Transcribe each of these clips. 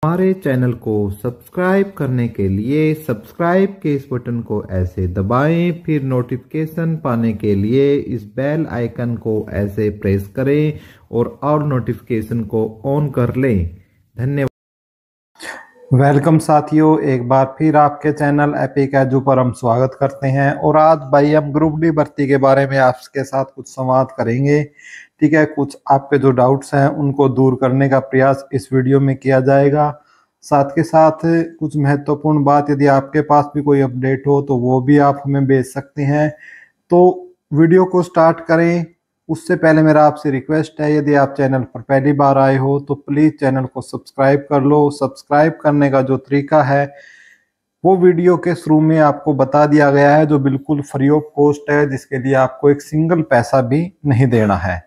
हमारे चैनल को सब्सक्राइब करने के लिए सब्सक्राइब के इस बटन को ऐसे दबाएं, फिर नोटिफिकेशन पाने के लिए इस बेल आइकन को ऐसे प्रेस करें और ऑल नोटिफिकेशन को ऑन कर लें। धन्यवाद। वेलकम साथियों, एक बार फिर आपके चैनल एपिक एजू पर हम स्वागत करते हैं। और आज भाई हम ग्रुप डी भर्ती के बारे में आपके साथ कुछ संवाद करेंगे। ठीक है, कुछ आपके जो डाउट्स हैं उनको दूर करने का प्रयास इस वीडियो में किया जाएगा। साथ के साथ कुछ महत्वपूर्ण बात, यदि आपके पास भी कोई अपडेट हो तो वो भी आप हमें भेज सकते हैं। तो वीडियो को स्टार्ट करें उससे पहले मेरा आपसे रिक्वेस्ट है, यदि आप चैनल पर पहली बार आए हो तो प्लीज़ चैनल को सब्सक्राइब कर लो। सब्सक्राइब करने का जो तरीका है वो वीडियो के शुरू में आपको बता दिया गया है, जो बिल्कुल फ्री ऑफ कॉस्ट है, जिसके लिए आपको एक सिंगल पैसा भी नहीं देना है।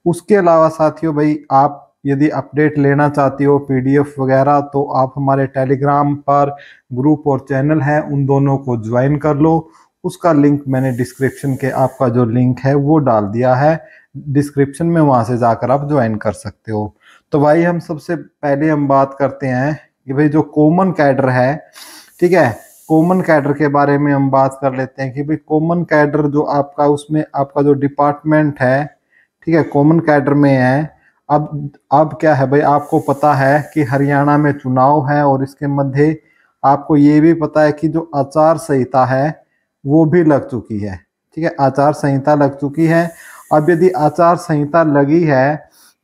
उसके अलावा साथियों भाई, आप यदि अपडेट लेना चाहती हो पीडीएफ वगैरह, तो आप हमारे टेलीग्राम पर ग्रुप और चैनल है, उन दोनों को ज्वाइन कर लो। उसका लिंक मैंने डिस्क्रिप्शन के, आपका जो लिंक है वो डाल दिया है डिस्क्रिप्शन में, वहां से जाकर आप ज्वाइन कर सकते हो। तो भाई हम सबसे पहले हम बात करते हैं कि भाई जो कॉमन कैडर है, ठीक है, कॉमन कैडर के बारे में हम बात कर लेते हैं कि भाई कॉमन कैडर जो आपका, उसमें आपका जो डिपार्टमेंट है, ठीक है, कॉमन कैडर में है। अब क्या है भाई, आपको पता है कि हरियाणा में चुनाव है और इसके मध्य आपको ये भी पता है कि जो आचार संहिता है वो भी लग चुकी है। ठीक है, आचार संहिता लग चुकी है। अब यदि आचार संहिता लगी है,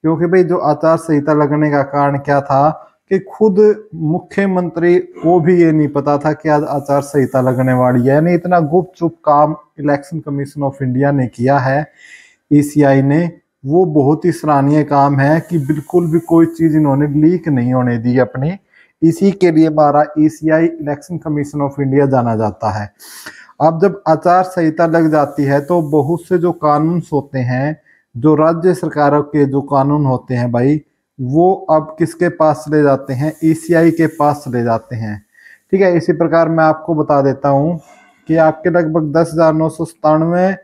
क्योंकि भाई जो आचार संहिता लगने का कारण क्या था कि खुद मुख्यमंत्री को भी ये नहीं पता था कि आज आचार संहिता लगने वाली है। यानी इतना गुपचुप काम इलेक्शन कमीशन ऑफ इंडिया ने किया है, ईसीआई ने, वो बहुत ही सराहनीय काम है कि बिल्कुल भी कोई चीज इन्होंने लीक नहीं होने दी अपनी। इसी के लिए हमारा ECI election commission of India जाना जाता है। अब जब आचार संहिता लग जाती है तो बहुत से जो कानून होते हैं, जो राज्य सरकारों के जो कानून होते हैं भाई, वो अब किसके पास चले जाते हैं? ईसीआई के पास चले जाते हैं। ठीक है, इसी प्रकार मैं आपको बता देता हूँ कि आपके लगभग 10,997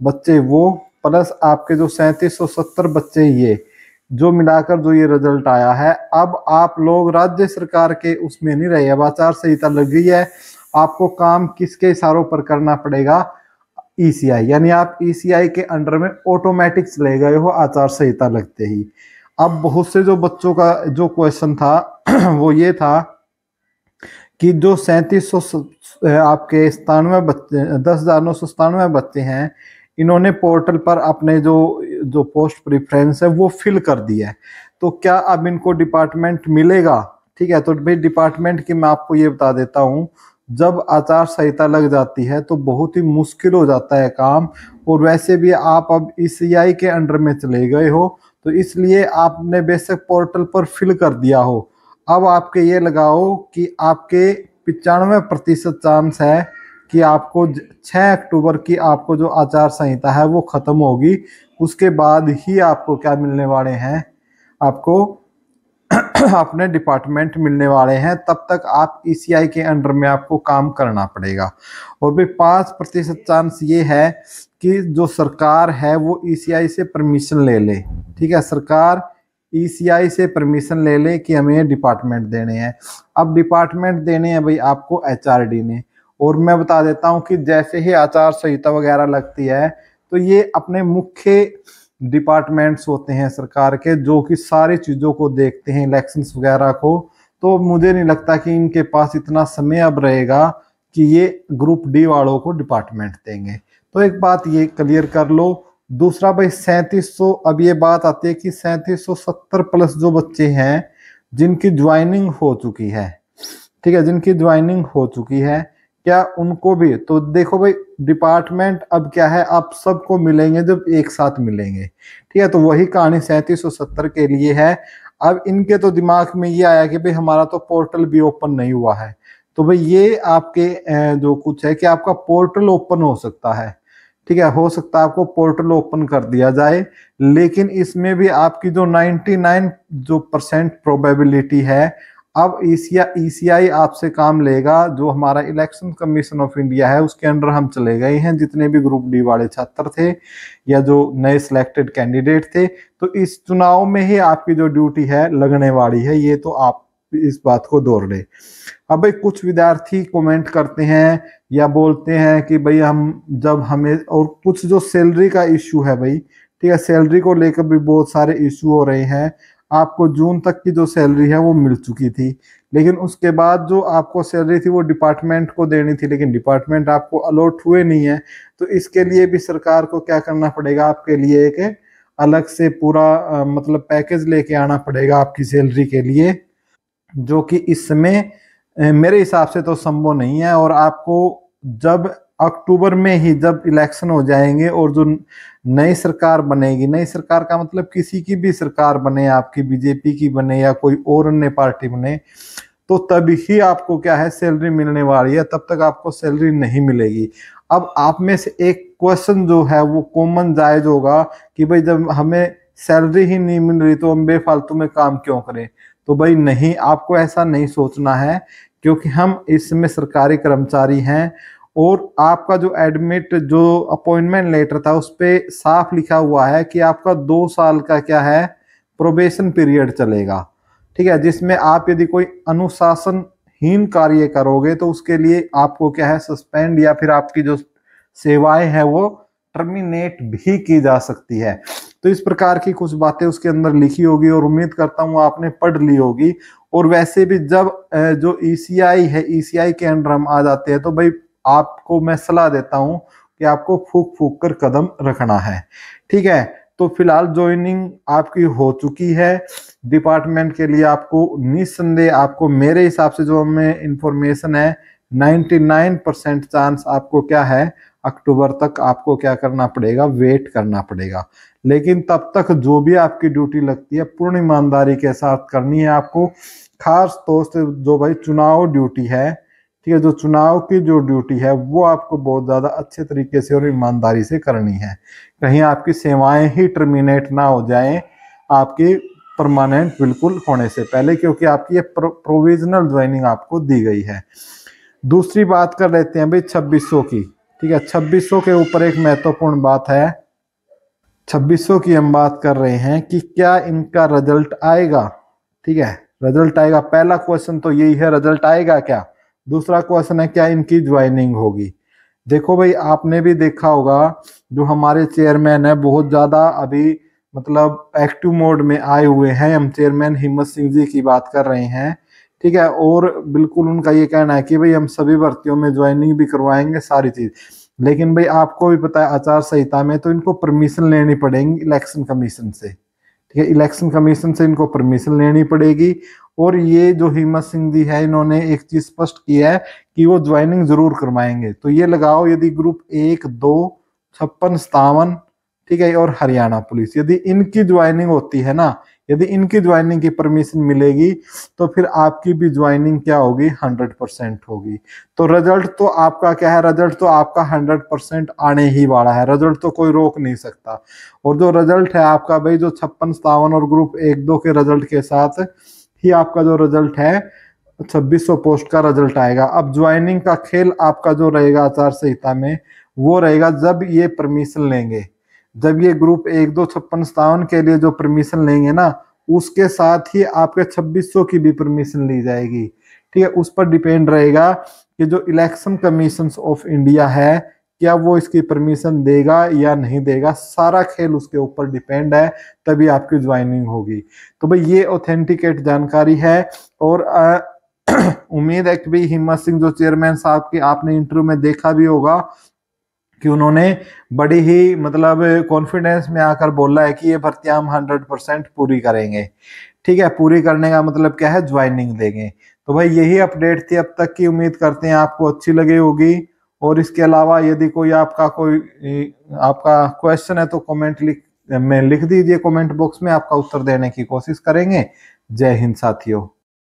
बच्चे वो प्लस आपके जो 3770 बच्चे, ये जो मिलाकर जो ये रिजल्ट आया है। अब आप लोग राज्य सरकार के उसमें नहीं रहे, अब आचार संहिता लग गई है, आपको काम किसके इशारों पर करना पड़ेगा? ईसीआई। यानी आप ईसीआई के अंडर में ऑटोमेटिक चले गए हो आचार संहिता लगते ही। अब बहुत से जो बच्चों का जो क्वेश्चन था वो ये था कि जो 3700 आपके 97 बच्चे, 10,997 बच्चे हैं, इन्होंने पोर्टल पर अपने जो पोस्ट प्रेफरेंस है वो फिल कर दिया है। तो क्या अब इनको डिपार्टमेंट मिलेगा? ठीक है, तो भाई डिपार्टमेंट की मैं आपको ये बता देता हूँ, जब आचार संहिता लग जाती है तो बहुत ही मुश्किल हो जाता है काम। और वैसे भी आप अब ईसीआई के अंडर में चले गए हो, तो इसलिए आपने बेशक पोर्टल पर फिल कर दिया हो, अब आपके ये लगाओ कि आपके 95% चांस है कि आपको 6 अक्टूबर की आपको जो आचार संहिता है वो खत्म होगी। उसके बाद ही आपको क्या मिलने वाले हैं? आपको अपने डिपार्टमेंट मिलने वाले हैं। तब तक आप ईसीआई के अंडर में आपको काम करना पड़ेगा। और भी 5% चांस ये है कि जो सरकार है वो ईसीआई से परमिशन ले ले। ठीक है, सरकार ईसीआई से परमिशन ले ले कि हमें डिपार्टमेंट देने हैं। अब डिपार्टमेंट देने हैं भाई आपको एचआरडी ने। और मैं बता देता हूं कि जैसे ही आचार संहिता वगैरह लगती है तो ये अपने मुख्य डिपार्टमेंट्स होते हैं सरकार के, जो कि सारी चीज़ों को देखते हैं, इलेक्शंस वगैरह को। तो मुझे नहीं लगता कि इनके पास इतना समय अब रहेगा कि ये ग्रुप डी वालों को डिपार्टमेंट देंगे। तो एक बात ये क्लियर कर लो। दूसरा भाई 3700, अब ये बात आती है कि 3770 प्लस जो बच्चे हैं जिनकी ज्वाइनिंग हो चुकी है, ठीक है, जिनकी ज्वाइनिंग हो चुकी है, क्या उनको भी? तो देखो भाई, डिपार्टमेंट अब क्या है, आप सबको मिलेंगे जब एक साथ मिलेंगे। ठीक है, तो वही कहानी 3770 के लिए है। अब इनके तो दिमाग में ये आया कि भाई हमारा तो पोर्टल भी ओपन नहीं हुआ है। तो भाई ये आपके जो कुछ है कि आपका पोर्टल ओपन हो सकता है। ठीक है, हो सकता है आपको पोर्टल ओपन कर दिया जाए, लेकिन इसमें भी आपकी जो 99% प्रोबेबिलिटी है, अब ईसीआई आपसे काम लेगा। जो हमारा इलेक्शन कमीशन ऑफ इंडिया है उसके अंडर हम चले गए हैं, जितने भी ग्रुप डी वाले छात्र थे या जो नए सिलेक्टेड कैंडिडेट थे, तो इस चुनाव में ही आपकी जो ड्यूटी है लगने वाली है, ये तो आप इस बात को दोहरा ले। अब भाई कुछ विद्यार्थी कमेंट करते हैं या बोलते हैं कि भाई हम जब हमें, और कुछ जो सैलरी का इश्यू है भाई, ठीक है, सैलरी को लेकर भी बहुत सारे इश्यू हो रहे हैं। आपको जून तक की जो सैलरी है वो मिल चुकी थी, लेकिन उसके बाद जो आपको सैलरी थी वो डिपार्टमेंट को देनी थी, लेकिन डिपार्टमेंट आपको अलॉट हुए नहीं है। तो इसके लिए भी सरकार को क्या करना पड़ेगा, आपके लिए एक अलग से पूरा मतलब पैकेज लेके आना पड़ेगा आपकी सैलरी के लिए, जो कि इस समय मेरे हिसाब से तो संभव नहीं है। और आपको जब अक्टूबर में ही जब इलेक्शन हो जाएंगे और जो नई सरकार बनेगी, नई सरकार का मतलब किसी की भी सरकार बने, आपकी बीजेपी की बने या कोई और अन्य पार्टी बने, तो तभी ही आपको क्या है सैलरी मिलने वाली है, तब तक आपको सैलरी नहीं मिलेगी। अब आप में से एक क्वेश्चन जो है वो कॉमन जायज होगा कि भाई जब हमें सैलरी ही नहीं मिल रही तो हम बेफालतू में काम क्यों करें। तो भाई नहीं, आपको ऐसा नहीं सोचना है, क्योंकि हम इसमें सरकारी कर्मचारी हैं और आपका जो एडमिट जो अपॉइंटमेंट लेटर था उस पर साफ लिखा हुआ है कि आपका 2 साल का क्या है प्रोबेशन पीरियड चलेगा, ठीक है, जिसमें आप यदि कोई अनुशासनहीन कार्य करोगे तो उसके लिए आपको क्या है सस्पेंड या फिर आपकी जो सेवाएं हैं वो टर्मिनेट भी की जा सकती है। तो इस प्रकार की कुछ बातें उसके अंदर लिखी होगी और उम्मीद करता हूँ आपने पढ़ ली होगी। और वैसे भी जब जो ईसीआई है, ईसीआई के अंडर हम आ जाते हैं तो भाई आपको मैं सलाह देता हूं कि आपको फूक फूक कर कदम रखना है, ठीक है। तो फिलहाल ज्वाइनिंग आपकी हो चुकी है डिपार्टमेंट के लिए। आपको निस्संदेह, आपको मेरे हिसाब से जो हमें इंफॉर्मेशन है 99% चांस आपको क्या है अक्टूबर तक आपको क्या करना पड़ेगा, वेट करना पड़ेगा। लेकिन तब तक जो भी आपकी ड्यूटी लगती है पूर्ण ईमानदारी के साथ करनी है आपको। खास तौर से जो भाई चुनाव ड्यूटी है, ठीक है, जो चुनाव की जो ड्यूटी है वो आपको बहुत ज्यादा अच्छे तरीके से और ईमानदारी से करनी है। कहीं आपकी सेवाएं ही टर्मिनेट ना हो जाएं आपकी परमानेंट बिल्कुल होने से पहले, क्योंकि आपकी ये प्रोविजनल ज्वाइनिंग आपको दी गई है। दूसरी बात कर लेते हैं भाई 2600 की, ठीक है। 2600 के ऊपर एक महत्वपूर्ण बात है, 2600 की हम बात कर रहे हैं कि क्या इनका रिजल्ट आएगा, ठीक है, रिजल्ट आएगा। पहला क्वेश्चन तो यही है, रिजल्ट आएगा क्या। दूसरा क्वेश्चन है क्या इनकी ज्वाइनिंग होगी। देखो भाई आपने भी देखा होगा जो हमारे चेयरमैन है बहुत ज्यादा अभी मतलब एक्टिव मोड में आए हुए हैं। हम चेयरमैन हिम्मत सिंह जी की बात कर रहे हैं, ठीक है। और बिल्कुल उनका ये कहना है कि भाई हम सभी भर्तियों में ज्वाइनिंग भी करवाएंगे सारी चीज। लेकिन भाई आपको भी पता है आचार संहिता में तो इनको परमिशन लेनी पड़ेगी इलेक्शन कमीशन से, ठीक है। इलेक्शन कमीशन से इनको परमिशन लेनी पड़ेगी। और ये जो हिम्मत सिंह जी है इन्होंने एक चीज स्पष्ट की है कि वो ज्वाइनिंग जरूर करवाएंगे। तो ये लगाओ यदि ग्रुप 1, 2, 56, 57, ठीक है, और हरियाणा पुलिस, यदि इनकी ज्वाइनिंग होती है ना, यदि इनकी ज्वाइनिंग की परमिशन मिलेगी तो फिर आपकी भी ज्वाइनिंग क्या होगी 100% होगी। तो रिजल्ट तो आपका क्या है, रिजल्ट तो आपका 100% आने ही वाला है, रिजल्ट तो कोई रोक नहीं सकता। और जो रिजल्ट है आपका भाई जो 56, 57 और ग्रुप 1, 2 के रिजल्ट के साथ ही आपका जो रिजल्ट है 2600 पोस्ट का रिजल्ट आएगा। अब ज्वाइनिंग का खेल आपका जो रहेगा आचार संहिता में वो रहेगा जब ये परमिशन लेंगे, जब ये ग्रुप 1, 2, 56, 57 के लिए जो परमिशन लेंगे ना उसके साथ ही आपके 2600 की भी परमिशन ली जाएगी, ठीक है। उस पर डिपेंड रहेगा कि जो इलेक्शन कमीशन ऑफ इंडिया है क्या वो इसकी परमिशन देगा या नहीं देगा, सारा खेल उसके ऊपर डिपेंड है, तभी आपकी ज्वाइनिंग होगी। तो भाई ये ऑथेंटिकेट जानकारी है। और उम्मीद है कि भाई हिम्मत सिंह जो चेयरमैन साहब की आपने इंटरव्यू में देखा भी होगा कि उन्होंने बड़ी ही मतलब कॉन्फिडेंस में आकर बोला है कि ये भर्तियां हम 100% पूरी करेंगे, ठीक है। पूरी करने का मतलब क्या है, ज्वाइनिंग देंगे। तो भाई यही अपडेट थी अब तक की, उम्मीद करते हैं आपको अच्छी लगी होगी। और इसके अलावा यदि कोई आपका क्वेश्चन है तो कमेंट में लिख दीजिए, कमेंट बॉक्स में आपका उत्तर देने की कोशिश करेंगे। जय हिंद साथियों।